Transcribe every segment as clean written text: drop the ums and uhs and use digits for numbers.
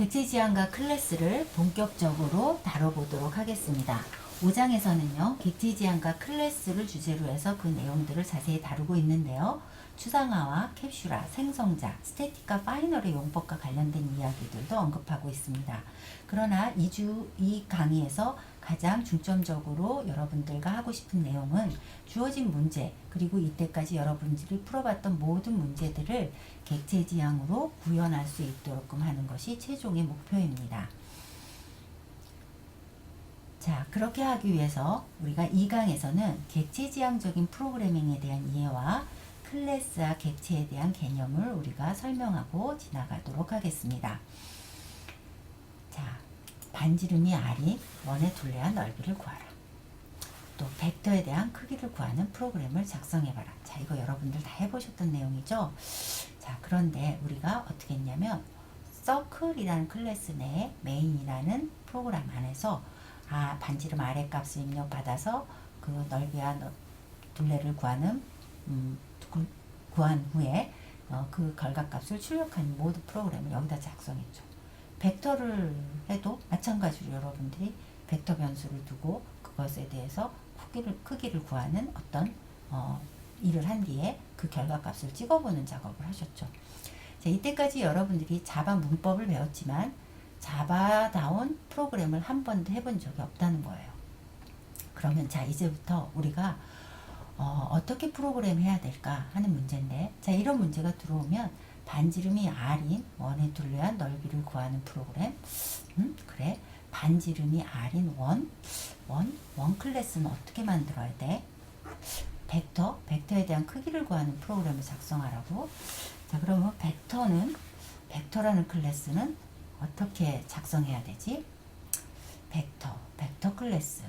객체 지향과 클래스를 본격적으로 다뤄보도록 하겠습니다. 5장에서는요, 객체 지향과 클래스를 주제로 해서 그 내용들을 자세히 다루고 있는데요. 추상화와 캡슐화, 생성자, 스태틱과 파이널의 용법과 관련된 이야기들도 언급하고 있습니다. 그러나 이 강의에서 가장 중점적으로 여러분들과 하고 싶은 내용은 주어진 문제, 그리고 이때까지 여러분들이 풀어봤던 모든 문제들을 객체 지향으로 구현할 수 있도록 하는 것이 최종의 목표입니다. 자, 그렇게 하기 위해서 우리가 이 강에서는 객체 지향적인 프로그래밍에 대한 이해와 클래스와 객체에 대한 개념을 우리가 설명하고 지나가도록 하겠습니다. 자, 반지름이 R인 원의 둘레와 넓이를 구하라. 또 벡터에 대한 크기를 구하는 프로그램을 작성해봐라. 자, 이거 여러분들 다 해보셨던 내용이죠? 자, 그런데 우리가 어떻게 했냐면 서클이라는 클래스 내에 메인이라는 프로그램 안에서 반지름 R의 값을 입력받아서 그 넓이와 둘레를 구한 후에 그 결과값을 출력한 모든 프로그램을 여기다 작성했죠. 벡터를 해도 마찬가지로 여러분들이 벡터 변수를 두고 그것에 대해서 크기를 구하는 어떤 일을 한 뒤에 그 결과값을 찍어보는 작업을 하셨죠. 자, 이때까지 여러분들이 자바 문법을 배웠지만 자바다운 프로그램을 한 번도 해본 적이 없다는 거예요. 그러면 자, 이제부터 우리가 어떻게 프로그램 해야 될까 하는 문제인데, 자, 이런 문제가 들어오면 반지름이 R인 원의 둘레와 넓이를 구하는 프로그램, 그래, 반지름이 R인 원 클래스는 어떻게 만들어야 돼? 벡터에 대한 크기를 구하는 프로그램을 작성하라고. 자, 그러면 벡터라는 클래스는 어떻게 작성해야 되지? 벡터 클래스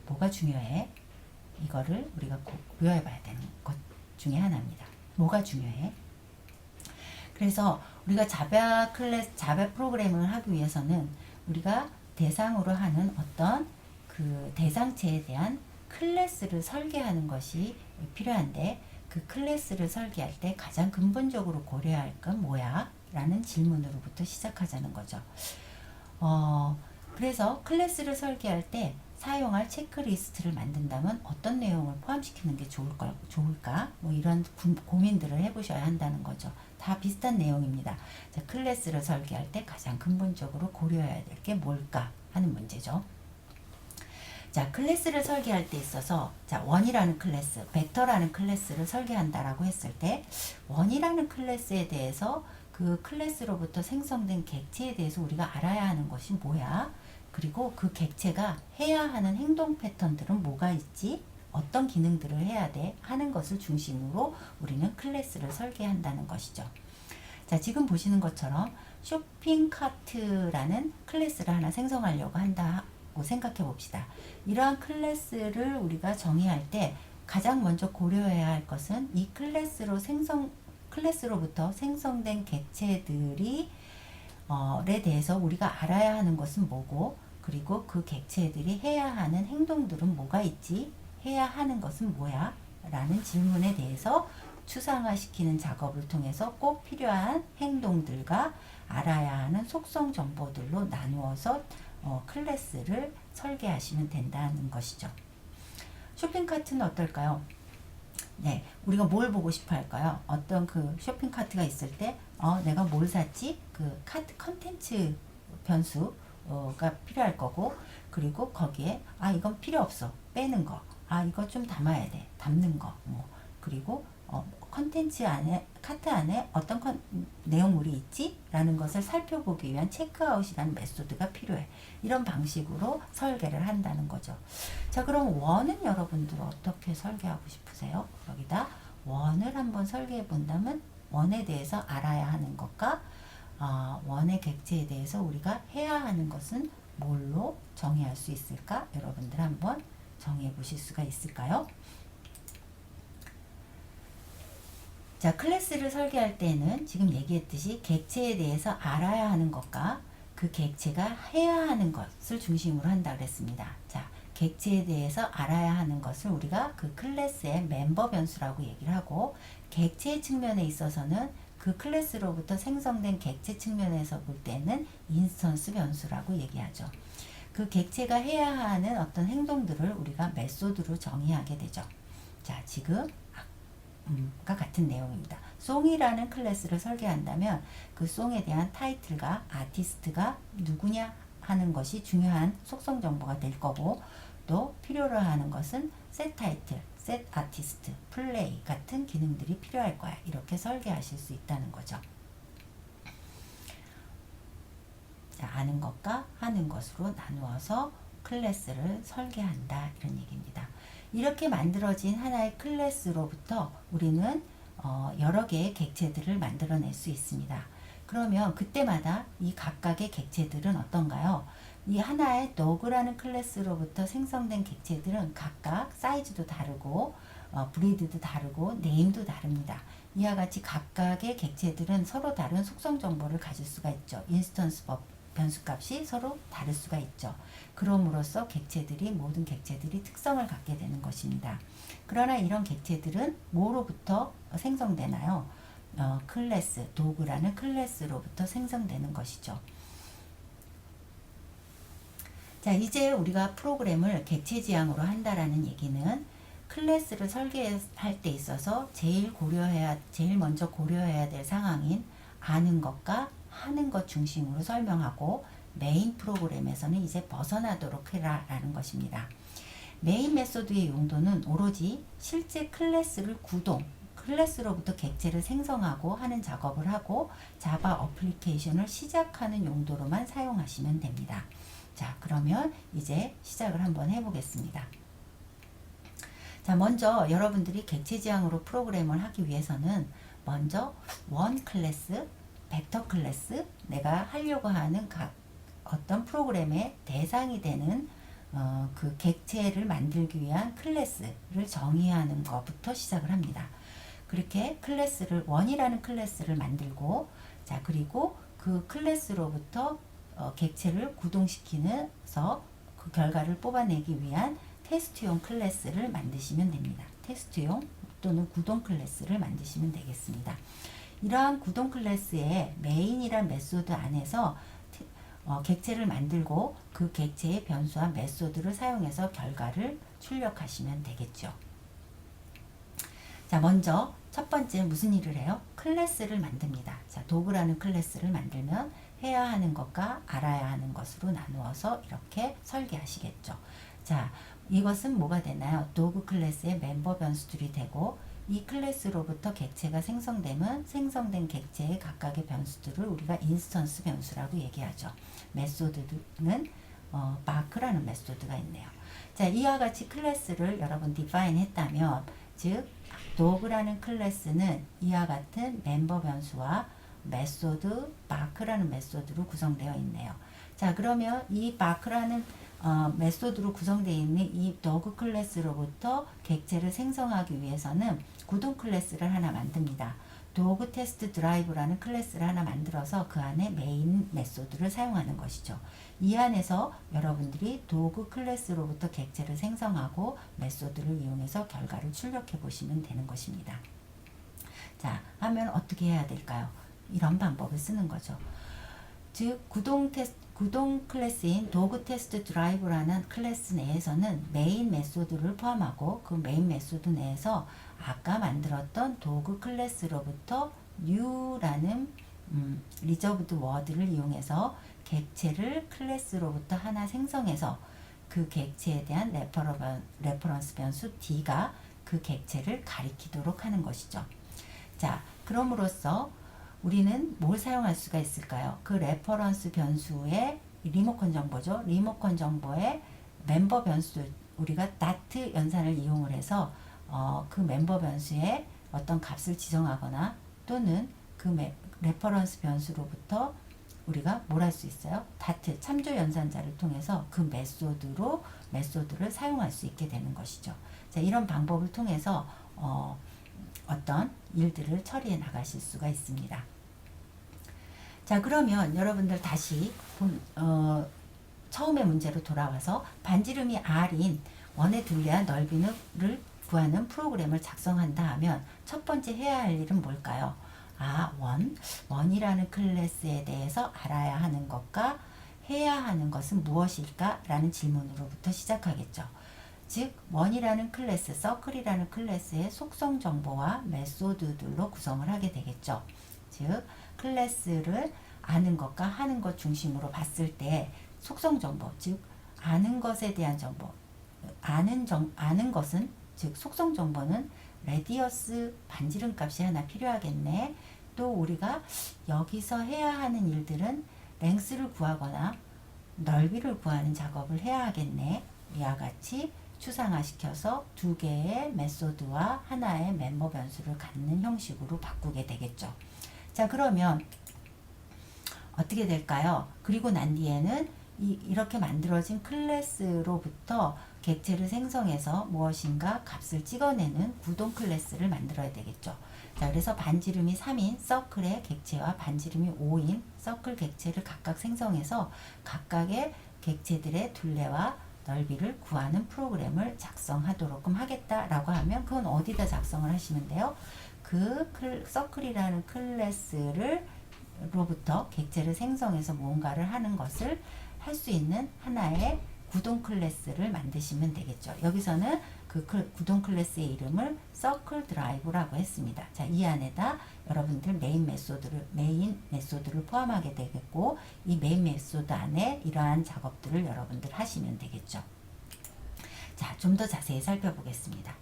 뭐가 중요해? 이거를 우리가 꼭 외워야 되는 것 중에 하나입니다. 뭐가 중요해? 그래서 우리가 자바 프로그램을 하기 위해서는 우리가 대상으로 하는 어떤 그 대상체에 대한 클래스를 설계하는 것이 필요한데, 그 클래스를 설계할 때 가장 근본적으로 고려해야 할 건 뭐야? 라는 질문으로부터 시작하자는 거죠. 그래서 클래스를 설계할 때 사용할 체크리스트를 만든다면 어떤 내용을 포함시키는 게 좋을까? 뭐 이런 고민들을 해보셔야 한다는 거죠. 다 비슷한 내용입니다. 자, 클래스를 설계할 때 가장 근본적으로 고려해야 될 게 뭘까 하는 문제죠. 자, 클래스를 설계할 때 있어서 자, 원이라는 클래스, 벡터라는 클래스를 설계한다라고 했을 때 원이라는 클래스에 대해서 그 클래스로부터 생성된 객체에 대해서 우리가 알아야 하는 것이 뭐야? 그리고 그 객체가 해야 하는 행동 패턴들은 뭐가 있지? 어떤 기능들을 해야 돼? 하는 것을 중심으로 우리는 클래스를 설계한다는 것이죠. 자, 지금 보시는 것처럼 쇼핑카트라는 클래스를 하나 생성하려고 한다고 생각해 봅시다. 이러한 클래스를 우리가 정의할 때 가장 먼저 고려해야 할 것은 이 클래스로부터 생성된 객체들이 에 대해서 우리가 알아야 하는 것은 뭐고, 그리고 그 객체들이 해야 하는 행동들은 뭐가 있지? 해야 하는 것은 뭐야? 라는 질문에 대해서 추상화시키는 작업을 통해서 꼭 필요한 행동들과 알아야 하는 속성 정보들로 나누어서 클래스를 설계하시면 된다는 것이죠. 쇼핑카트는 어떨까요? 네, 우리가 뭘 보고 싶어 할까요? 어떤 그 쇼핑카트가 있을 때 내가 뭘 샀지? 그 카트 컨텐츠 변수가 필요할 거고, 그리고 거기에 이건 필요 없어, 빼는 거, 이거 좀 담아야 돼, 담는 거, 그리고 컨텐츠 안에, 카트 안에 어떤 내용물이 있지? 라는 것을 살펴보기 위한 체크아웃이라는 메소드가 필요해. 이런 방식으로 설계를 한다는 거죠. 자, 그럼 원은 여러분들 어떻게 설계하고 싶으세요? 여기다 원을 한번 설계해 본다면 원에 대해서 알아야 하는 것과 원의 객체에 대해서 우리가 해야 하는 것은 뭘로 정의할 수 있을까? 여러분들 한번 정의해 보실 수가 있을까요? 자, 클래스를 설계할 때는 지금 얘기했듯이 객체에 대해서 알아야 하는 것과 그 객체가 해야 하는 것을 중심으로 한다 그랬습니다. 자, 객체에 대해서 알아야 하는 것을 우리가 그 클래스의 멤버 변수라고 얘기를 하고, 객체의 측면에 있어서는 그 클래스로부터 생성된 객체 측면에서 볼 때는 인스턴스 변수라고 얘기하죠. 그 객체가 해야 하는 어떤 행동들을 우리가 메소드로 정의하게 되죠. 자, 지금 과 같은 내용입니다. 송이라는 클래스를 설계한다면 그 송에 대한 타이틀과 아티스트가 누구냐 하는 것이 중요한 속성 정보가 될 거고, 또 필요로 하는 것은 셋 타이틀, 셋 아티스트, 플레이 같은 기능들이 필요할 거야. 이렇게 설계하실 수 있다는 거죠. 자, 아는 것과 하는 것으로 나누어서 클래스를 설계한다, 이런 얘기입니다. 이렇게 만들어진 하나의 클래스로부터 우리는 여러 개의 객체들을 만들어낼 수 있습니다. 그러면 그때마다 이 각각의 객체들은 어떤가요? 이 하나의 도그라는 클래스로부터 생성된 객체들은 각각 사이즈도 다르고 브리드도 다르고 네임도 다릅니다. 이와 같이 각각의 객체들은 서로 다른 속성 정보를 가질 수가 있죠. 인스턴스 변수값이 서로 다를 수가 있죠. 그럼으로써 모든 객체들이 특성을 갖게 되는 것입니다. 그러나 이런 객체들은 뭐로부터 생성되나요? 클래스, 도구라는 클래스로부터 생성되는 것이죠. 자, 이제 우리가 프로그램을 객체 지향으로 한다라는 얘기는 클래스를 설계할 때 있어서 제일 먼저 고려해야 될 상황인 아는 것과 하는 것 중심으로 설명하고, 메인 프로그램에서는 이제 벗어나도록 해라라는 것입니다. 메인 메소드의 용도는 오로지 실제 클래스를 클래스로부터 객체를 생성하고 하는 작업을 하고 자바 어플리케이션을 시작하는 용도로만 사용하시면 됩니다. 자, 그러면 이제 시작을 한번 해보겠습니다. 자, 먼저 여러분들이 객체 지향으로 프로그램을 하기 위해서는 먼저 원 클래스, 벡터 클래스, 내가 하려고 하는 어떤 프로그램의 대상이 되는 그 객체를 만들기 위한 클래스를 정의하는 것부터 시작을 합니다. 그렇게 원이라는 클래스를 만들고, 자, 그리고 그 클래스로부터 객체를 구동시키면서 그 결과를 뽑아내기 위한 테스트용 클래스를 만드시면 됩니다. 테스트용 또는 구동 클래스를 만드시면 되겠습니다. 이러한 구동 클래스의 메인이란 메소드 안에서 객체를 만들고 그 객체의 변수와 메소드를 사용해서 결과를 출력하시면 되겠죠. 자, 먼저 첫 번째 무슨 일을 해요? 클래스를 만듭니다. 자, 도구라는 클래스를 만들면 해야 하는 것과 알아야 하는 것으로 나누어서 이렇게 설계하시겠죠. 자, 이것은 뭐가 되나요? 도구 클래스의 멤버 변수들이 되고, 이 클래스로부터 객체가 생성되면 생성된 객체의 각각의 변수들을 우리가 인스턴스 변수라고 얘기하죠. 메소드는 마크라는 메소드가 있네요. 자, 이와 같이 클래스를 여러분 디파인 했다면, 즉 도그라는 클래스는 이와 같은 멤버 변수와 메소드, 마크라는 메소드로 구성되어 있네요. 자, 그러면 이 마크라는 메소드로 구성되어 있는 이 도그 클래스로부터 객체를 생성하기 위해서는 구동 클래스를 하나 만듭니다. 도그 테스트 드라이브라는 클래스를 하나 만들어서 그 안에 메인 메소드를 사용하는 것이죠. 이 안에서 여러분들이 도그 클래스로부터 객체를 생성하고 메소드를 이용해서 결과를 출력해 보시면 되는 것입니다. 자, 하면 어떻게 해야 될까요? 이런 방법을 쓰는 거죠. 즉 구동 클래스인 도그 테스트 드라이브라는 클래스 내에서는 메인 메소드를 포함하고, 그 메인 메소드 내에서 아까 만들었던 도그 클래스로부터 new라는 리저브드 워드를 이용해서 객체를 클래스로부터 하나 생성해서 그 객체에 대한 레퍼런스 변수 d가 그 객체를 가리키도록 하는 것이죠. 자, 그럼으로써 우리는 뭘 사용할 수가 있을까요? 그 레퍼런스 변수의 리모컨 정보죠. 리모컨 정보의 멤버 변수, 우리가 다트 연산을 이용을 해서 그 멤버 변수에 어떤 값을 지정하거나, 또는 그 레퍼런스 변수로부터 우리가 뭘 할 수 있어요? 다트 참조 연산자를 통해서 그 메소드를 사용할 수 있게 되는 것이죠. 자, 이런 방법을 통해서 어떤 일들을 처리해 나가실 수가 있습니다. 자, 그러면 여러분들 다시 처음의 문제로 돌아와서 반지름이 r인 원의 둘레와 넓이를 구하는 프로그램을 작성한다 하면 첫 번째 해야 할 일은 뭘까요? 원이라는 클래스에 대해서 알아야 하는 것과 해야 하는 것은 무엇일까? 라는 질문으로부터 시작하겠죠. 즉, 원이라는 클래스, 서클이라는 클래스의 속성 정보와 메소드들로 구성을 하게 되겠죠. 즉, 클래스를 아는 것과 하는 것 중심으로 봤을 때 속성 정보, 즉, 아는 것에 대한 정보, 아는 것은, 즉, 속성 정보는 레디어스 반지름 값이 하나 필요하겠네. 또 우리가 여기서 해야 하는 일들은 랭스를 구하거나 넓이를 구하는 작업을 해야 하겠네. 이와 같이 추상화시켜서 두 개의 메소드와 하나의 멤버 변수를 갖는 형식으로 바꾸게 되겠죠. 자, 그러면 어떻게 될까요? 그리고 난 뒤에는 이렇게 만들어진 클래스로부터 객체를 생성해서 무엇인가 값을 찍어내는 구동 클래스를 만들어야 되겠죠. 자, 그래서 반지름이 3인 서클의 객체와 반지름이 5인 서클 객체를 각각 생성해서 각각의 객체들의 둘레와 넓이를 구하는 프로그램을 작성하도록 하겠다라고 하면 그건 어디다 작성을 하시면 돼요? 그 서클이라는 클래스를 로부터 객체를 생성해서 뭔가를 하는 것을 할 수 있는 하나의 구동 클래스를 만드시면 되겠죠. 여기서는 그 구동 클래스의 이름을 서클 드라이브라고 했습니다. 자, 이 안에다 여러분들 메인 메소드를 포함하게 되겠고, 이 메인 메소드 안에 이러한 작업들을 여러분들 하시면 되겠죠. 자, 좀 더 자세히 살펴보겠습니다.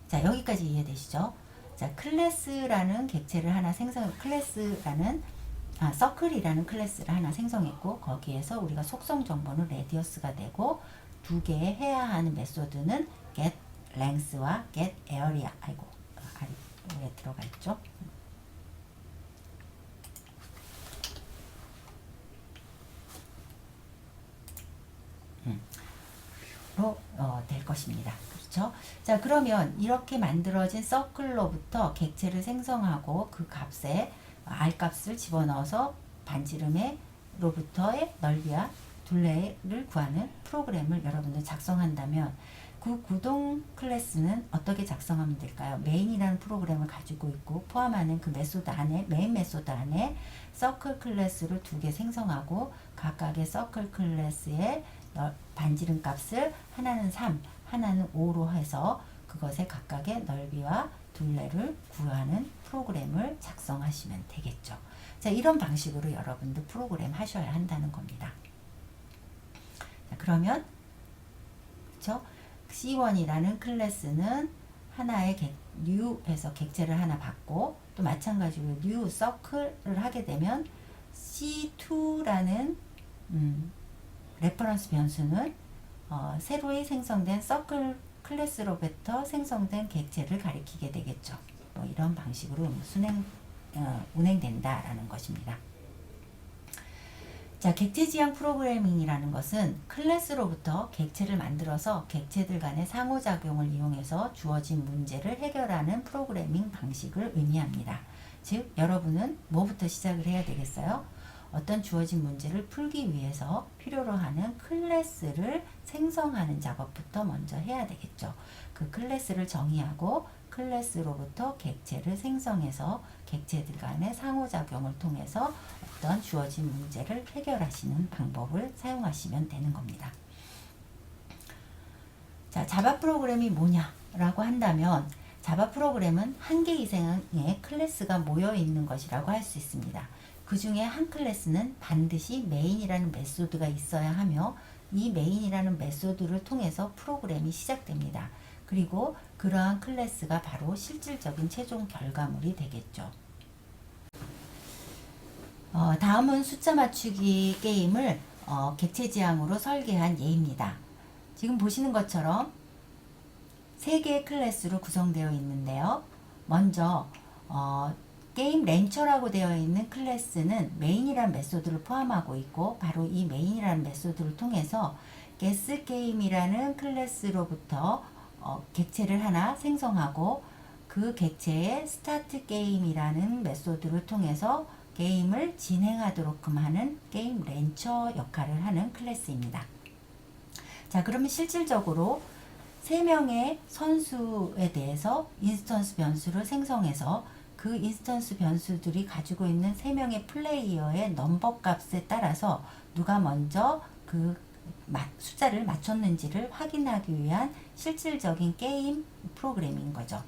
자, 여기까지 이해되시죠? 자, 클래스라는 객체를 하나 서클이라는 클래스를 하나 생성했고, 거기에서 우리가 속성 정보는 레디어스가 되고, 두 개의 해야 하는 메소드는 get length와 get area. 아래 들어가 있죠. 될 것입니다. 그렇죠? 자, 그러면 이렇게 만들어진 서클로부터 객체를 생성하고 그 값에 R값을 집어넣어서 반지름으로부터의 넓이와 둘레를 구하는 프로그램을 여러분들 작성한다면 그 구동 클래스는 어떻게 작성하면 될까요? 메인이라는 프로그램을 가지고 있고 포함하는 그 메소드 안에, 메인 메소드 안에 서클 클래스를 두 개 생성하고 각각의 서클 클래스의 반지름 값을 하나는 3, 하나는 5로 해서 그것의 각각의 넓이와 둘레를 구하는 프로그램을 작성하시면 되겠죠. 자, 이런 방식으로 여러분들 프로그램 하셔야 한다는 겁니다. 자, 그러면 그렇죠? C1이라는 클래스는 하나의 new에서 객체를 하나 받고, 또 마찬가지로 new circle을 하게 되면 C2라는 레퍼런스 변수는 새로이 생성된 서클 클래스로부터 생성된 객체를 가리키게 되겠죠. 이런 방식으로 운행된다라는 것입니다. 자, 객체 지향 프로그래밍이라는 것은 클래스로부터 객체를 만들어서 객체들 간의 상호작용을 이용해서 주어진 문제를 해결하는 프로그래밍 방식을 의미합니다. 즉, 여러분은 뭐부터 시작을 해야 되겠어요? 어떤 주어진 문제를 풀기 위해서 필요로 하는 클래스를 생성하는 작업부터 먼저 해야 되겠죠. 그 클래스를 정의하고 클래스로부터 객체를 생성해서 객체들 간의 상호작용을 통해서 어떤 주어진 문제를 해결하시는 방법을 사용하시면 되는 겁니다. 자, 자바 프로그램이 뭐냐라고 한다면 자바 프로그램은 한 개 이상의 클래스가 모여 있는 것이라고 할 수 있습니다. 그 중에 한 클래스는 반드시 메인이라는 메소드가 있어야 하며 이 메인이라는 메소드를 통해서 프로그램이 시작됩니다. 그리고 그러한 클래스가 바로 실질적인 최종 결과물이 되겠죠. 다음은 숫자 맞추기 게임을 객체 지향으로 설계한 예입니다. 지금 보시는 것처럼 3개의 클래스로 구성되어 있는데요. 먼저 게임 렌처라고 되어 있는 클래스는 메인이라는 메소드를 포함하고 있고, 바로 이 메인이라는 메소드를 통해서 게스 게임이라는 클래스로부터 객체를 하나 생성하고 그 객체의 스타트 게임이라는 메소드를 통해서 게임을 진행하도록 하는 게임 렌처 역할을 하는 클래스입니다. 자, 그러면 실질적으로 3명의 선수에 대해서 인스턴스 변수를 생성해서 그 인스턴스 변수들이 가지고 있는 3명의 플레이어의 넘버 값에 따라서 누가 먼저 그 숫자를 맞췄는지를 확인하기 위한 실질적인 게임 프로그램인 거죠.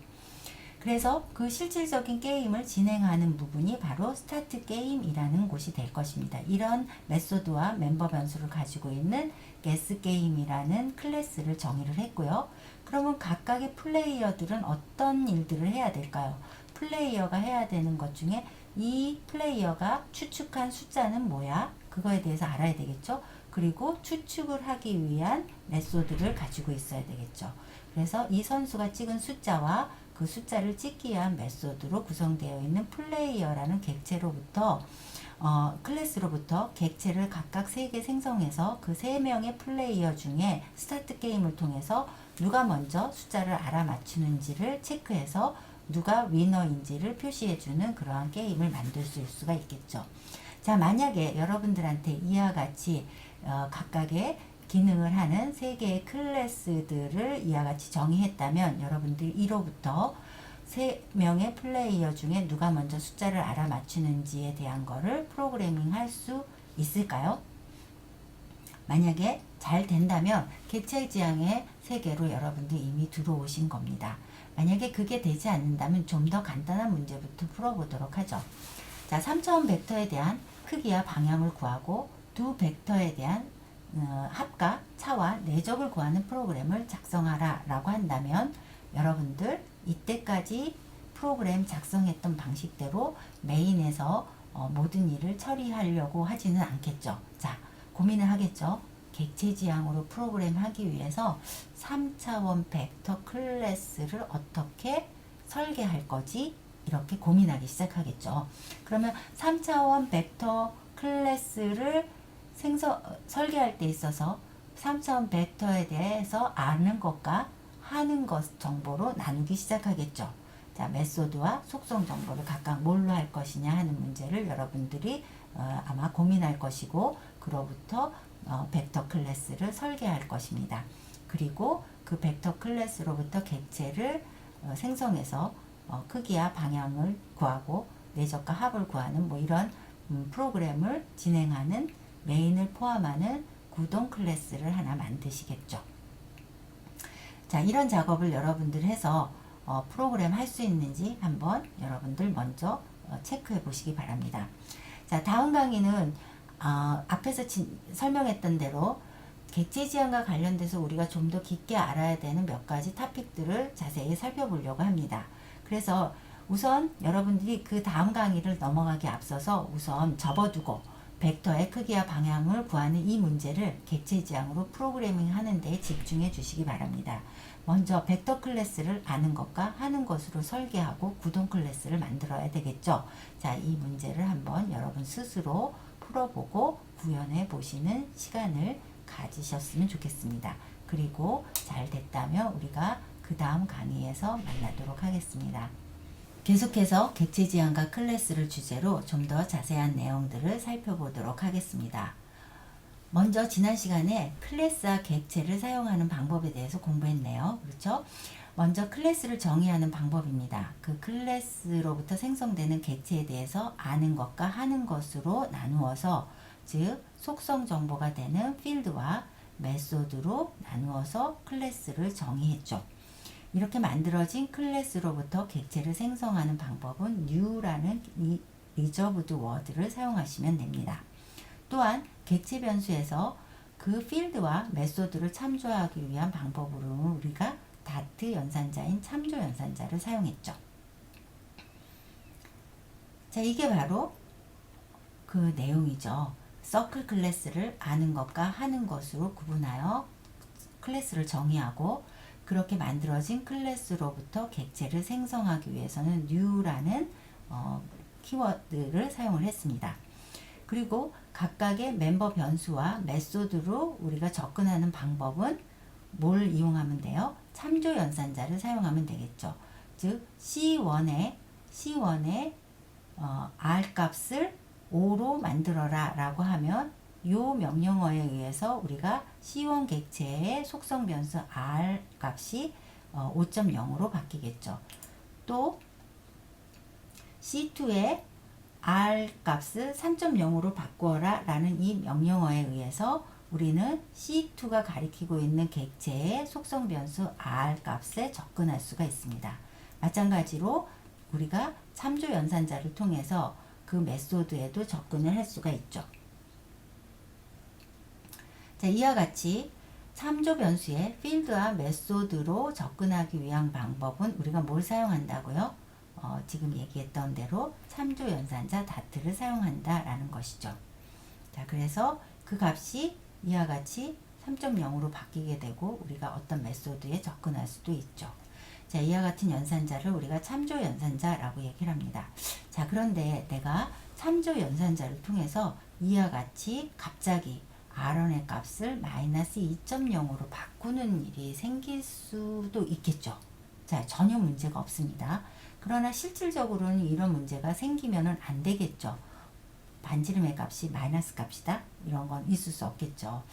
그래서 그 실질적인 게임을 진행하는 부분이 바로 스타트 게임이라는 곳이 될 것입니다. 이런 메소드와 멤버 변수를 가지고 있는 게스 게임이라는 클래스를 정의를 했고요. 그러면 각각의 플레이어들은 어떤 일들을 해야 될까요? 플레이어가 해야 되는 것 중에 이 플레이어가 추측한 숫자는 뭐야? 그거에 대해서 알아야 되겠죠. 그리고 추측을 하기 위한 메소드를 가지고 있어야 되겠죠. 그래서 이 선수가 찍은 숫자와 그 숫자를 찍기 위한 메소드로 구성되어 있는 플레이어라는 객체로부터 클래스로부터 객체를 각각 3개 생성해서 그 3명의 플레이어 중에 스타트 게임을 통해서 누가 먼저 숫자를 알아맞추는지를 체크해서 누가 위너인지를 표시해주는 그러한 게임을 만들 수가 있겠죠. 자, 만약에 여러분들한테 이와 같이 각각의 기능을 하는 3개의 클래스들을 이와 같이 정의했다면 여러분들 1호부터 3명의 플레이어 중에 누가 먼저 숫자를 알아맞추는지에 대한 거를 프로그래밍 할 수 있을까요? 만약에 잘 된다면 객체 지향의 세계로 여러분들 이미 들어오신 겁니다. 만약에 그게 되지 않는다면 좀 더 간단한 문제부터 풀어보도록 하죠. 자, 3차원 벡터에 대한 크기와 방향을 구하고 두 벡터에 대한 합과 차와 내적을 구하는 프로그램을 작성하라 라고 한다면 여러분들 이때까지 프로그램 작성했던 방식대로 메인에서 모든 일을 처리하려고 하지는 않겠죠. 자, 고민을 하겠죠. 객체 지향으로 프로그램 하기 위해서 3차원 벡터 클래스를 어떻게 설계할 거지? 이렇게 고민하기 시작하겠죠. 그러면 3차원 벡터 클래스를 설계할 때 있어서 3차원 벡터에 대해서 아는 것과 하는 것 정보로 나누기 시작하겠죠. 자, 메소드와 속성 정보를 각각 뭘로 할 것이냐 하는 문제를 여러분들이 아마 고민할 것이고 그로부터 벡터 클래스를 설계할 것입니다. 그리고 그 벡터 클래스로부터 객체를 생성해서 크기와 방향을 구하고 내적과 합을 구하는 뭐 이런 프로그램을 진행하는 메인을 포함하는 구동 클래스를 하나 만드시겠죠. 자, 이런 작업을 여러분들 해서 프로그램 할 수 있는지 한번 여러분들 먼저 체크해 보시기 바랍니다. 자, 다음 강의는 앞에서 설명했던 대로 객체 지향과 관련돼서 우리가 좀 더 깊게 알아야 되는 몇 가지 토픽들을 자세히 살펴보려고 합니다. 그래서 우선 여러분들이 그 다음 강의를 넘어가기 앞서서 우선 접어두고 벡터의 크기와 방향을 구하는 이 문제를 객체 지향으로 프로그래밍 하는 데 집중해 주시기 바랍니다. 먼저 벡터 클래스를 아는 것과 하는 것으로 설계하고 구동 클래스를 만들어야 되겠죠. 자, 이 문제를 한번 여러분 스스로 풀어보고 구현해 보시는 시간을 가지셨으면 좋겠습니다. 그리고 잘 됐다면 우리가 그 다음 강의에서 만나도록 하겠습니다. 계속해서 객체 지향과 클래스를 주제로 좀 더 자세한 내용들을 살펴보도록 하겠습니다. 먼저 지난 시간에 클래스와 객체를 사용하는 방법에 대해서 공부했네요. 그렇죠? 먼저 클래스를 정의하는 방법입니다. 그 클래스로부터 생성되는 객체에 대해서 아는 것과 하는 것으로 나누어서 즉 속성 정보가 되는 필드와 메소드로 나누어서 클래스를 정의했죠. 이렇게 만들어진 클래스로부터 객체를 생성하는 방법은 new라는 이 리저브드 워드를 사용하시면 됩니다. 또한 객체 변수에서 그 필드와 메소드를 참조하기 위한 방법으로 우리가 다트 연산자인 참조 연산자를 사용했죠. 자, 이게 바로 그 내용이죠. 서클 클래스를 아는 것과 하는 것으로 구분하여 클래스를 정의하고 그렇게 만들어진 클래스로부터 객체를 생성하기 위해서는 new라는 키워드를 사용을 했습니다. 그리고 각각의 멤버 변수와 메소드로 우리가 접근하는 방법은 뭘 이용하면 돼요? 참조 연산자를 사용하면 되겠죠. 즉 C1의 R 값을 5로 만들어라 라고 하면 이 명령어에 의해서 우리가 C1 객체의 속성 변수 R 값이 5.0으로 바뀌겠죠. 또 C2의 R 값을 3.0으로 바꾸어라 라는 이 명령어에 의해서 우리는 C2가 가리키고 있는 객체의 속성 변수 R 값에 접근할 수가 있습니다. 마찬가지로 우리가 참조 연산자를 통해서 그 메소드에도 접근을 할 수가 있죠. 자, 이와 같이 참조 변수의 필드와 메소드로 접근하기 위한 방법은 우리가 뭘 사용한다고요? 지금 얘기했던 대로 참조 연산자 다트를 사용한다라는 것이죠. 자, 그래서 그 값이 이와 같이 3.0으로 바뀌게 되고 우리가 어떤 메소드에 접근할 수도 있죠. 자, 이와 같은 연산자를 우리가 참조 연산자라고 얘기를 합니다. 자, 그런데 내가 참조 연산자를 통해서 이와 같이 갑자기 R1의 값을 마이너스 2.0으로 바꾸는 일이 생길 수도 있겠죠. 자, 전혀 문제가 없습니다. 그러나 실질적으로는 이런 문제가 생기면은 안 되겠죠. 반지름의 값이 마이너스 값이다? 이런 건 있을 수 없겠죠.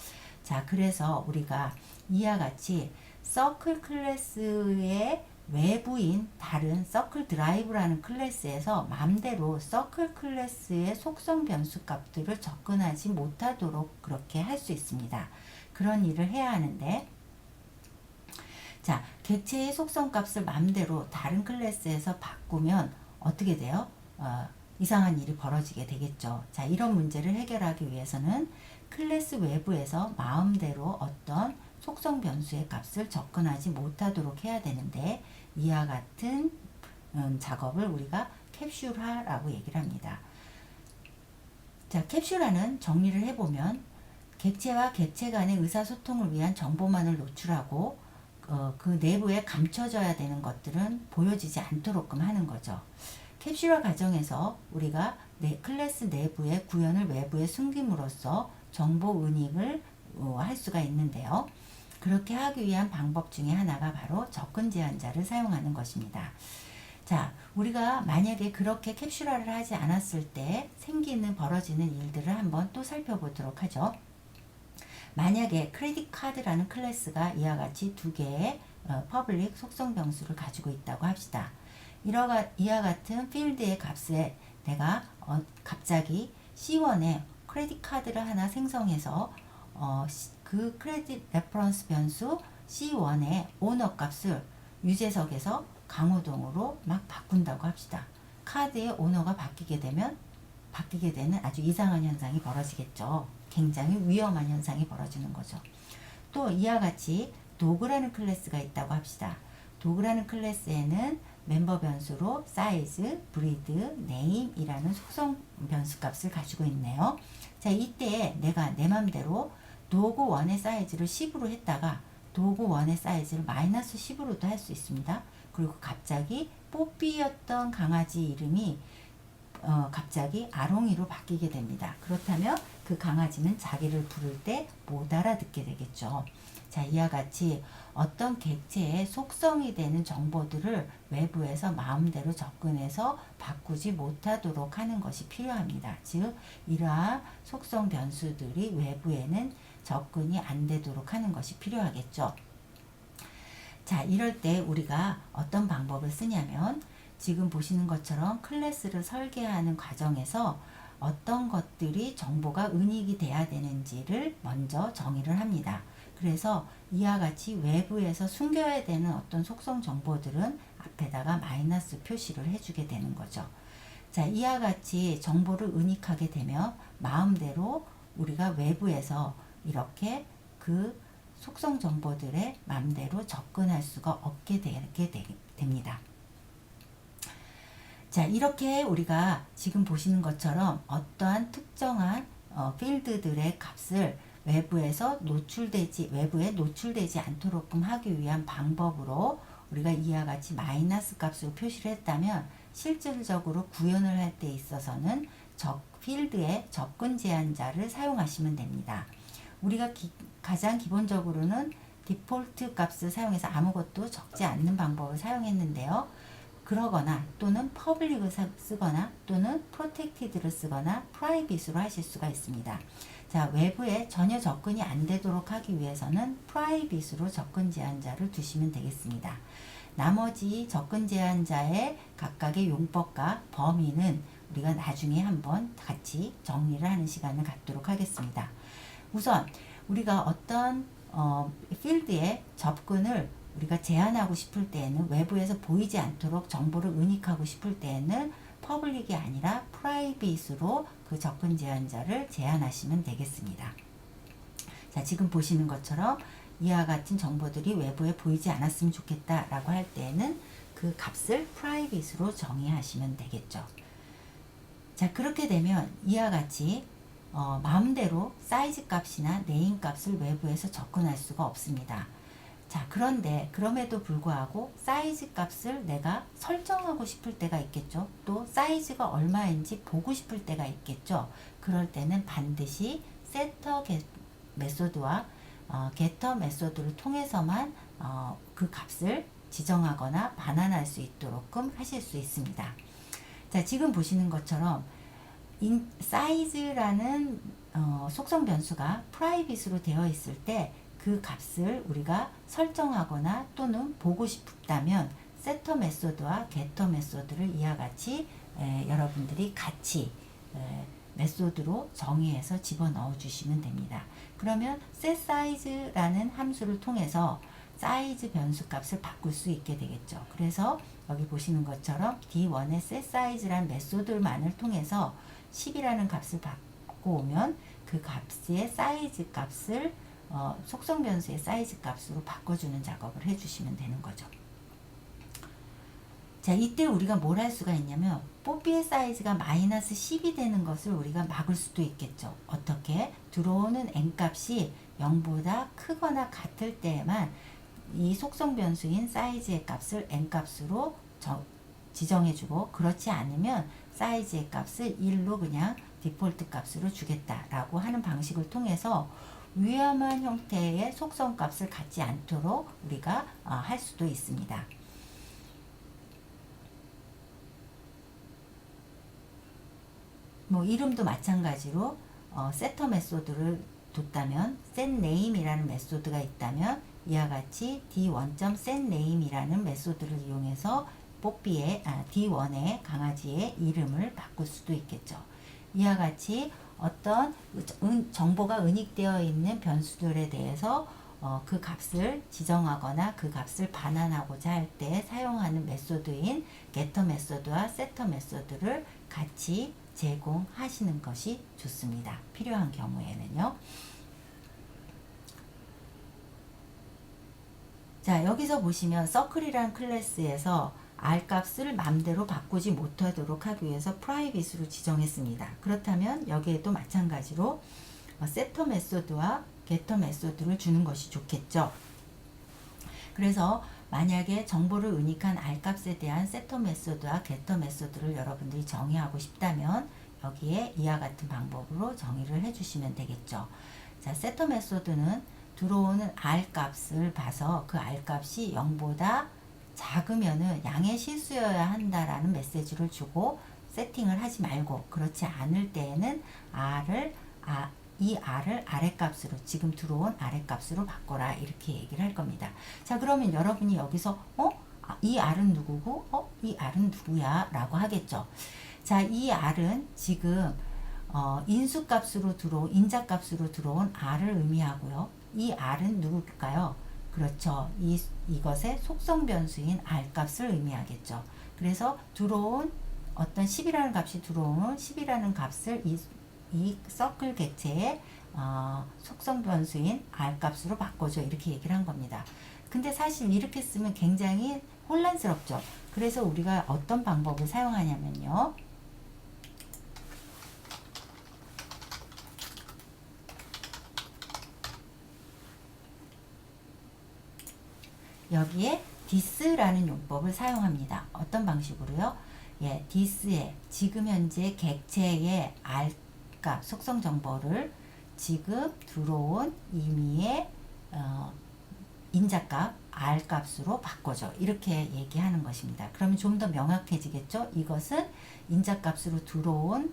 자, 그래서 우리가 이와 같이 서클 클래스의 외부인 다른 서클 드라이브라는 클래스에서 맘대로 서클 클래스의 속성 변수 값들을 접근하지 못하도록 그렇게 할 수 있습니다. 그런 일을 해야 하는데, 자, 객체의 속성 값을 맘대로 다른 클래스에서 바꾸면 어떻게 돼요? 이상한 일이 벌어지게 되겠죠. 자, 이런 문제를 해결하기 위해서는 클래스 외부에서 마음대로 어떤 속성 변수의 값을 접근하지 못하도록 해야 되는데, 이와 같은 작업을 우리가 캡슐화라고 얘기를 합니다. 자, 캡슐화는 정리를 해보면 객체와 객체 간의 의사소통을 위한 정보만을 노출하고 그 내부에 감춰져야 되는 것들은 보여지지 않도록끔 하는 거죠. 캡슐화 과정에서 우리가 클래스 내부의 구현을 외부에 숨김으로써 정보 은닉을 할 수가 있는데요. 그렇게 하기 위한 방법 중에 하나가 바로 접근 제한자를 사용하는 것입니다. 자, 우리가 만약에 그렇게 캡슐화를 하지 않았을 때 벌어지는 일들을 한번 또 살펴보도록 하죠. 만약에 크레딧 카드라는 클래스가 이와 같이 두 개의 퍼블릭 속성 변수를 가지고 있다고 합시다. 이와 같은 필드의 값에 내가 갑자기 C1에 크레딧 카드를 하나 생성해서 그 크레딧 레퍼런스 변수 C1의 오너 값을 유재석에서 강호동으로 막 바꾼다고 합시다. 카드의 오너가 바뀌게 되는 아주 이상한 현상이 벌어지겠죠. 굉장히 위험한 현상이 벌어지는 거죠. 또 이와 같이 도그라는 클래스가 있다고 합시다. 도그라는 클래스에는 멤버 변수로 사이즈, 브리드, 네임이라는 속성 변수 값을 가지고 있네요. 자, 이때 내가 내 맘대로 도구 1의 사이즈를 10으로 했다가 도구 1의 사이즈를 마이너스 10으로도 할 수 있습니다. 그리고 갑자기 뽀삐였던 강아지 이름이 갑자기 아롱이로 바뀌게 됩니다. 그렇다면 그 강아지는 자기를 부를 때 못 알아듣게 되겠죠. 자, 이와 같이 어떤 객체의 속성이 되는 정보들을 외부에서 마음대로 접근해서 바꾸지 못하도록 하는 것이 필요합니다. 즉, 이러한 속성 변수들이 외부에는 접근이 안 되도록 하는 것이 필요하겠죠. 자, 이럴 때 우리가 어떤 방법을 쓰냐면 지금 보시는 것처럼 클래스를 설계하는 과정에서 어떤 것들이 정보가 은닉이 돼야 되는지를 먼저 정의를 합니다. 그래서 이와 같이 외부에서 숨겨야 되는 어떤 속성 정보들은 앞에다가 마이너스 표시를 해주게 되는 거죠. 자, 이와 같이 정보를 은닉하게 되면 마음대로 우리가 외부에서 이렇게 그 속성 정보들의 마음대로 접근할 수가 없게 되게 됩니다. 자, 이렇게 우리가 지금 보시는 것처럼 어떠한 특정한 필드들의 값을 외부에 노출되지 않도록끔 하기 위한 방법으로 우리가 이와 같이 마이너스 값으로 표시를 했다면 실질적으로 구현을 할 때 있어서는 필드의 접근 제한자를 사용하시면 됩니다. 우리가 가장 기본적으로는 디폴트 값을 사용해서 아무것도 적지 않는 방법을 사용했는데요. 그러거나 또는 퍼블릭을 쓰거나 또는 프로텍티드를 쓰거나 프라이빗으로 하실 수가 있습니다. 자, 외부에 전혀 접근이 안 되도록 하기 위해서는 프라이빗으로 접근 제한자를 두시면 되겠습니다. 나머지 접근 제한자의 각각의 용법과 범위는 우리가 나중에 한번 같이 정리를 하는 시간을 갖도록 하겠습니다. 우선 우리가 어떤 필드에 접근을 우리가 제한하고 싶을 때에는 외부에서 보이지 않도록 정보를 은닉하고 싶을 때에는 퍼블릭이 아니라 프라이빗으로 그 접근 제한자를 제한하시면 되겠습니다. 자, 지금 보시는 것처럼 이와 같은 정보들이 외부에 보이지 않았으면 좋겠다라고 할 때에는 그 값을 프라이빗으로 정의하시면 되겠죠. 자, 그렇게 되면 이와 같이 마음대로 사이즈 값이나 네임 값을 외부에서 접근할 수가 없습니다. 자, 그런데 그럼에도 불구하고 사이즈 값을 내가 설정하고 싶을 때가 있겠죠. 또 사이즈가 얼마인지 보고 싶을 때가 있겠죠. 그럴 때는 반드시 세터 메소드와 게터 메소드를 통해서만 그 값을 지정하거나 반환할 수 있도록끔 하실 수 있습니다. 자, 지금 보시는 것처럼 사이즈라는 속성 변수가 프라이빗으로 되어 있을 때 그 값을 우리가 설정하거나 또는 보고 싶다면 세터 메소드와 게터 메소드를 이와 같이 여러분들이 같이 메소드로 정의해서 집어넣어 주시면 됩니다. 그러면 setSize라는 함수를 통해서 사이즈 변수 값을 바꿀 수 있게 되겠죠. 그래서 여기 보시는 것처럼 D1의 setSize라는 메소드만을 통해서 10이라는 값을 바꿔오면 그 값의 사이즈 값을 속성 변수의 사이즈 값으로 바꿔주는 작업을 해주시면 되는 거죠. 자, 이때 우리가 뭘 할 수가 있냐면 뽀삐의 사이즈가 마이너스 10이 되는 것을 우리가 막을 수도 있겠죠. 어떻게? 들어오는 n값이 0보다 크거나 같을 때에만 이 속성 변수인 사이즈의 값을 n값으로 지정해주고, 그렇지 않으면 사이즈의 값을 1로 그냥 디폴트 값으로 주겠다라고 하는 방식을 통해서 위험한 형태의 속성 값을 갖지 않도록 우리가 할 수도 있습니다. 뭐 이름도 마찬가지로 세터 메소드를 뒀다면 setName이라는 메소드가 있다면 이와 같이 d1.setName이라는 메소드를 이용해서 뽀삐의 d1의 강아지의 이름을 바꿀 수도 있겠죠. 이와 같이 어떤 정보가 은닉되어 있는 변수들에 대해서 그 값을 지정하거나 그 값을 반환하고자 할 때 사용하는 메소드인 getter 메소드와 setter 메소드를 같이 제공하시는 것이 좋습니다. 필요한 경우에는요. 자, 여기서 보시면 서클이라는 클래스에서 R 값을 맘대로 바꾸지 못하도록 하기 위해서 프라이빗으로 지정했습니다. 그렇다면 여기에도 마찬가지로 세터 메소드와 게터 메소드를 주는 것이 좋겠죠. 그래서 만약에 정보를 은닉한 R 값에 대한 세터 메소드와 게터 메소드를 여러분들이 정의하고 싶다면 여기에 이와 같은 방법으로 정의를 해주시면 되겠죠. 자, 세터 메소드는 들어오는 R 값을 봐서 그 R 값이 0보다 작으면은 양의 실수여야 한다라는 메시지를 주고 세팅을 하지 말고, 그렇지 않을 때에는 이 R을 아래값으로, 지금 들어온 아래값으로 바꿔라, 이렇게 얘기를 할 겁니다. 자, 그러면 여러분이 여기서 이 R은 누구고 이 R은 누구야 라고 하겠죠. 자, 이 R은 지금 인수값으로 인자값으로 들어온 R을 의미하고요. 이 R은 누굴까요? 그렇죠. 이것의 속성 변수인 R 값을 의미하겠죠. 그래서 들어온 어떤 10이라는 값이 들어오는 10이라는 값을 이 서클 객체의 속성 변수인 R 값으로 바꿔줘, 이렇게 얘기를 한 겁니다. 근데 사실 이렇게 쓰면 굉장히 혼란스럽죠. 그래서 우리가 어떤 방법을 사용하냐면요. 여기에 this라는 용법을 사용합니다. 어떤 방식으로요? 예, this에 지금 현재 객체의 R 값, 속성 정보를 지금 들어온 임의의 인자값 R 값으로 바꿔줘, 이렇게 얘기하는 것입니다. 그러면 좀 더 명확해지겠죠? 이것은 인자값으로 들어온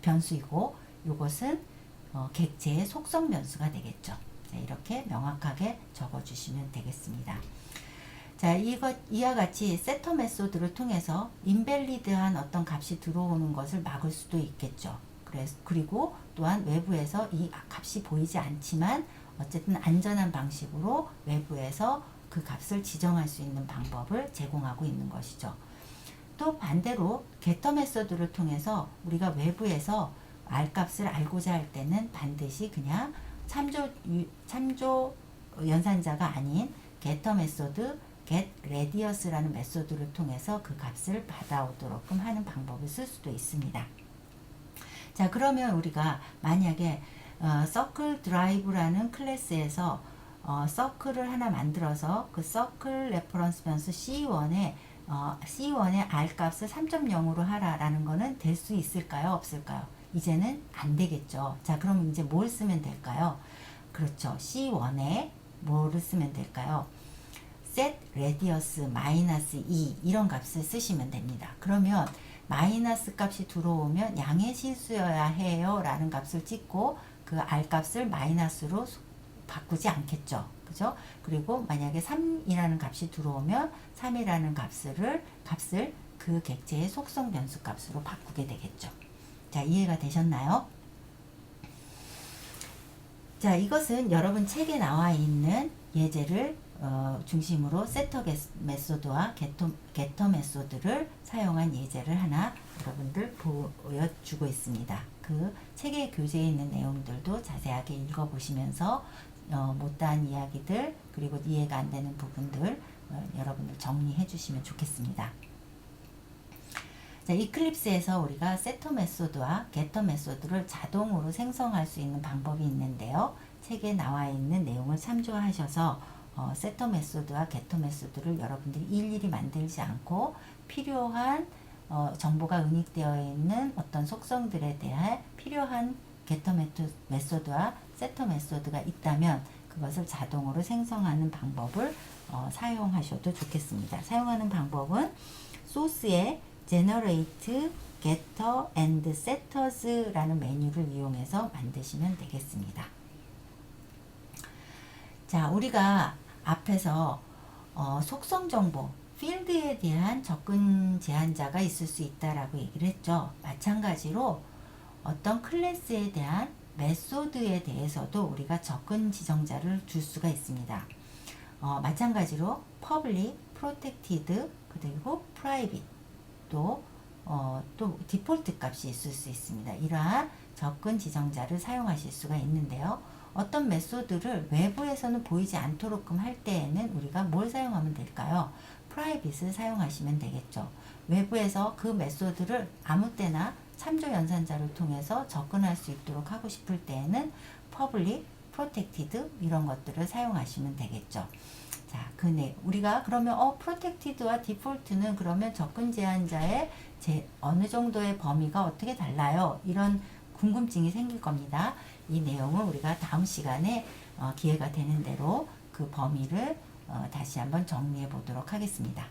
변수이고 이것은 객체의 속성 변수가 되겠죠. 자, 이렇게 명확하게 적어주시면 되겠습니다. 자, 이와 같이 세터 메소드를 통해서 인밸리드한 어떤 값이 들어오는 것을 막을 수도 있겠죠. 그리고 또한 외부에서 이 값이 보이지 않지만 어쨌든 안전한 방식으로 외부에서 그 값을 지정할 수 있는 방법을 제공하고 있는 것이죠. 또 반대로 게터 메소드를 통해서 우리가 외부에서 R 값을 알고자 할 때는 반드시 그냥 참조 연산자가 아닌 게터 메소드, get radius라는 메소드를 통해서 그 값을 받아오도록끔 하는 방법을 쓸 수도 있습니다. 자, 그러면 우리가 만약에 서클 드라이브라는 클래스에서 서클을 하나 만들어서 그 서클 레퍼런스 변수 C1에 R 값을 3.0으로 하라라는 거는 될 수 있을까요? 없을까요? 이제는 안 되겠죠. 자, 그럼 이제 뭘 쓰면 될까요? 그렇죠. C1에 뭐를 쓰면 될까요? set radius -2 이런 값을 쓰시면 됩니다. 그러면 마이너스 값이 들어오면 양의 실수여야 해요 라는 값을 찍고 그 R 값을 마이너스로 바꾸지 않겠죠. 그죠? 그리고 만약에 3이라는 값이 들어오면 3이라는 값을 그 객체의 속성 변수 값으로 바꾸게 되겠죠. 자, 이해가 되셨나요? 자, 이것은 여러분 책에 나와 있는 예제를 중심으로 세터 메소드와 게터 메소드를 사용한 예제를 하나 여러분들 보여주고 있습니다. 그 책의 교재에 있는 내용들도 자세하게 읽어보시면서 못다한 이야기들 그리고 이해가 안 되는 부분들 여러분들 정리해 주시면 좋겠습니다. 자, 이클립스에서 우리가 세터 메소드와 게터 메소드를 자동으로 생성할 수 있는 방법이 있는데요. 책에 나와 있는 내용을 참조하셔서 세터 메소드와 게터 메소드를 여러분들이 일일이 만들지 않고 필요한 정보가 은닉되어 있는 어떤 속성들에 대해 필요한 게터 메소드와 세터 메소드가 있다면 그것을 자동으로 생성하는 방법을 사용하셔도 좋겠습니다. 사용하는 방법은 소스에 generate, getter and setters라는 메뉴를 이용해서 만드시면 되겠습니다. 자, 우리가 앞에서 속성 정보, 필드에 대한 접근 제한자가 있을 수 있다라고 얘기를 했죠. 마찬가지로 어떤 클래스에 대한 메소드에 대해서도 우리가 접근 지정자를 줄 수가 있습니다. 마찬가지로 public, protected, 그리고 private, 또 디폴트 값이 있을 수 있습니다. 이러한 접근 지정자를 사용하실 수가 있는데요. 어떤 메소드를 외부에서는 보이지 않도록 할 때에는 우리가 뭘 사용하면 될까요? 프라이빗을 사용하시면 되겠죠. 외부에서 그 메소드를 아무 때나 참조 연산자를 통해서 접근할 수 있도록 하고 싶을 때에는 public, protected 이런 것들을 사용하시면 되겠죠. 자, 우리가 그러면 protected와 default는 그러면 접근 제한자의 어느 정도의 범위가 어떻게 달라요? 이런 궁금증이 생길 겁니다. 이 내용은 우리가 다음 시간에 기회가 되는 대로 그 범위를 다시 한번 정리해 보도록 하겠습니다.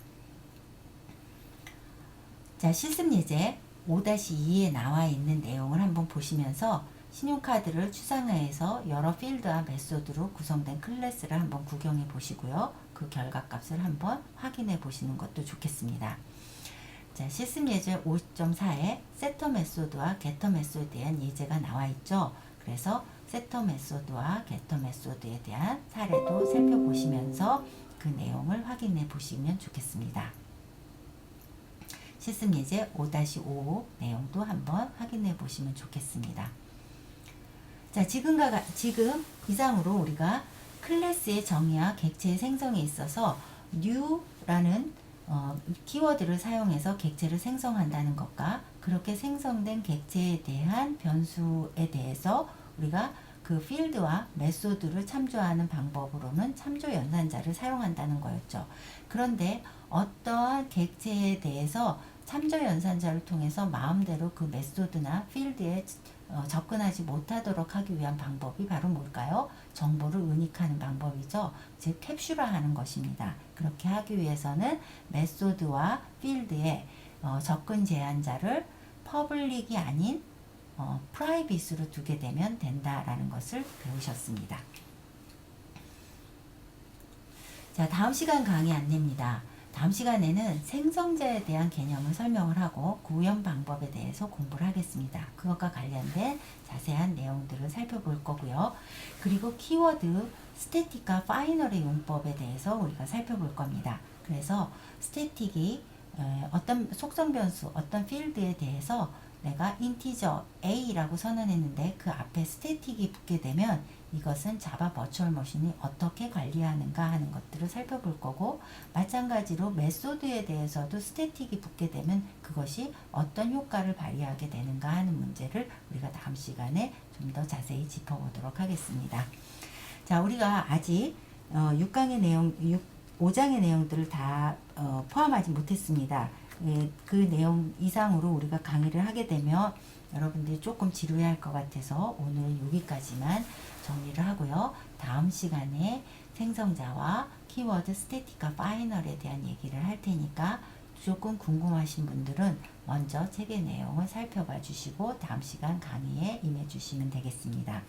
자, 실습 예제 5-2에 나와 있는 내용을 한번 보시면서 신용카드를 추상화해서 여러 필드와 메소드로 구성된 클래스를 한번 구경해 보시고요. 그 결과값을 한번 확인해 보시는 것도 좋겠습니다. 자, 실습 예제 5.4에 세터 메소드와 게터 메소드에 대한 예제가 나와 있죠. 그래서 세터 메소드와 게터 메소드에 대한 사례도 살펴보시면서 그 내용을 확인해 보시면 좋겠습니다. 실습 예제 5-5 내용도 한번 확인해 보시면 좋겠습니다. 자, 지금 이상으로 우리가 클래스의 정의와 객체의 생성에 있어서 new라는 키워드를 사용해서 객체를 생성한다는 것과 그렇게 생성된 객체에 대한 변수에 대해서 우리가 그 필드와 메소드를 참조하는 방법으로는 참조 연산자를 사용한다는 거였죠. 그런데 어떠한 객체에 대해서 참조 연산자를 통해서 마음대로 그 메소드나 필드에 접근하지 못하도록 하기 위한 방법이 바로 뭘까요? 정보를 은닉하는 방법이죠. 즉 캡슐화하는 것입니다. 그렇게 하기 위해서는 메소드와 필드에 접근 제한자를 퍼블릭이 아닌 프라이빗으로 두게 되면 된다라는 것을 배우셨습니다. 자, 다음 시간 강의 안내입니다. 다음 시간에는 생성자에 대한 개념을 설명을 하고 구현 방법에 대해서 공부를 하겠습니다. 그것과 관련된 자세한 내용들을 살펴볼 거고요. 그리고 키워드 스태틱과 파이널의 용법에 대해서 우리가 살펴볼 겁니다. 그래서 스태틱이 어떤 속성 변수, 어떤 필드에 대해서 내가 인티저 A라고 선언했는데 그 앞에 스태틱이 붙게 되면 이것은 자바 버추얼 머신이 어떻게 관리하는가 하는 것들을 살펴볼 거고, 마찬가지로 메소드에 대해서도 스태틱이 붙게 되면 그것이 어떤 효과를 발휘하게 되는가 하는 문제를 우리가 다음 시간에 좀 더 자세히 짚어보도록 하겠습니다. 자, 우리가 아직 6강의 내용, 5장의 내용들을 다 포함하지 못했습니다. 그 내용 이상으로 우리가 강의를 하게 되면 여러분들이 조금 지루해할 것 같아서 오늘 여기까지만 정리를 하고요. 다음 시간에 생성자와 키워드 스태틱과 파이널에 대한 얘기를 할 테니까 조금 궁금하신 분들은 먼저 책의 내용을 살펴봐 주시고 다음 시간 강의에 임해 주시면 되겠습니다.